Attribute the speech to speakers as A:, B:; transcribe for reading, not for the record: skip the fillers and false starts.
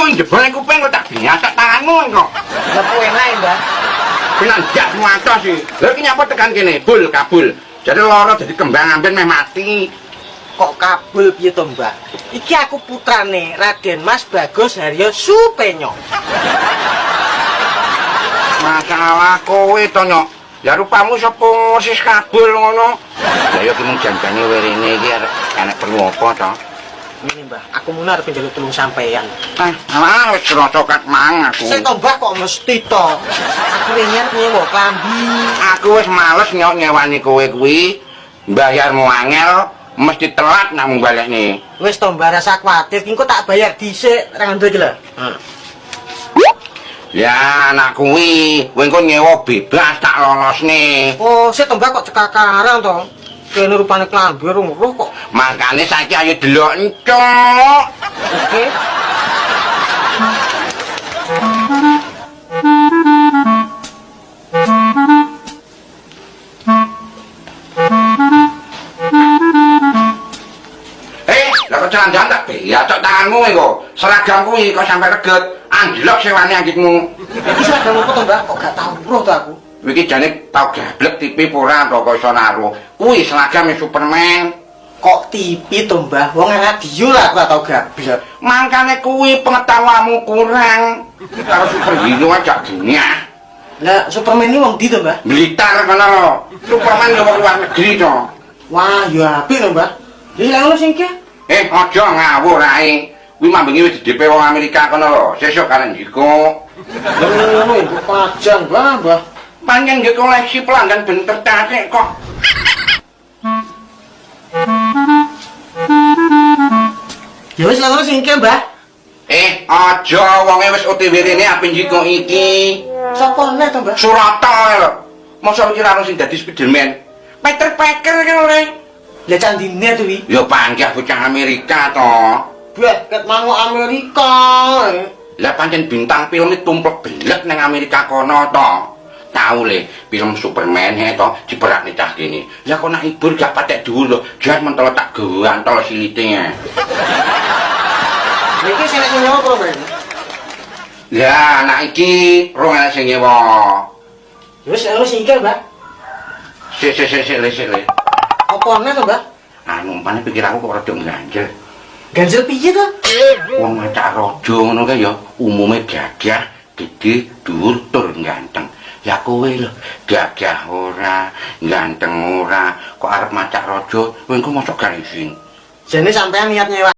A: Cuk jebol kuping kok tak biasa tanganmu kok.
B: Lah enak, Mbah.
A: Pinan jak muatos sih. Lha iki nyapa tekan kene? Bul kabul. Jadi lara jadi kembang amben meh mati.
B: Kok kabul piye to, Mbah? Iki aku putrane Raden Mas Bagus Haryo Supenyo.
A: Masalah kowe to nyok. Ya rupamu sapa sis kabul ngono. Ya yo ki mung janjane werene iki arek perlu apa to?
B: Ini Mbah, aku mun arep njaluk tulung sampeyan.
A: Alah wis kroco kat mang aku.
B: Sing to Mbah kok mesti to. Aku wingi arep nyewa klambi.
A: Aku wis males nyok nyewani kowe kuwi. Bayarmu angel mesti telat nang balekne.
B: Wis to Mbah rasa kuwatir, engko tak bayar dhisik 200 iki lho.
A: Ya anak kuwi, kowe engko nyewa bebas tak lolosne.
B: Oh, sik to Mbah kok cekakarang to. Kene rupane klambi ruh kok.
A: Makane saiki ayo delok encok.
B: Oke.
A: Lah kok jalan-jalan tak ya cok tanganmu kok. Seragam kuwi kok sampe reget. Anjlok sewane anggitmu.
B: Iki seragam apa to, Mbah? Kok gak tau roh to aku.
A: Iki jane tau gablek tipe ora to kok iso naruh. Kuwi seragame Superman.
B: Kok tipi to, Mbah? Wong radio lah aku gak tau gablek.
A: Mangkane kuwi pengetahuanmu kurang. Karo superhero aja dunia.
B: Lah Superman ini wong ndi to, Mbah?
A: Blitar kono lho. Superman yo wong luar negeri to.
B: Wah, ya apik to, Mbah. Lah ngono sing ki.
A: Aja ngawur ae. Kuwi mambengi wis di DP wong Amerika kono lho. Sesuk karen jiko.
B: Ngono iku pajang, Mbah.
A: Pancen nggih koleksi pelanggan ben tertarik kok.
B: Ya wis ngono sing ki, Mbah.
A: Aja wonge wis OTW rene ape jiko iki.
B: Sopo neh to, Mbah?
A: Surata lho. Mosok iki karo sing dadi Spiderman. Peter Parker ki lho.
B: Lah candine to wi.
A: Ya panggah bocah Amerika to.
B: Bah, ket mangu Amerika.
A: Lah pancen bintang film iki tumplek belek nang Amerika kono to. Tahu le, film Superman he to diperakne cah kene. Lah kok nak hibur gak patek dhuwur lho, jan mentol tak gantol silite.
B: Iki sing nek nyewa apa, Mbah?
A: Lah anak iki rong anak sing nyewa.
B: Ya wis ngono sing ki, Mbah.
A: Sik le.
B: Apa neh to, Mbah?
A: Anu umpane pikiranku kok rada ganjel.
B: Ganjel piye to?
A: Wong macak raja ngono kae ya umume gagah, gedhe, dhuwur tur ganteng. Ya kowe lho, gagah ora, ganteng ora, kok arep macak raja, kowe engko mosok garising.
B: Jane sampean niat nyewa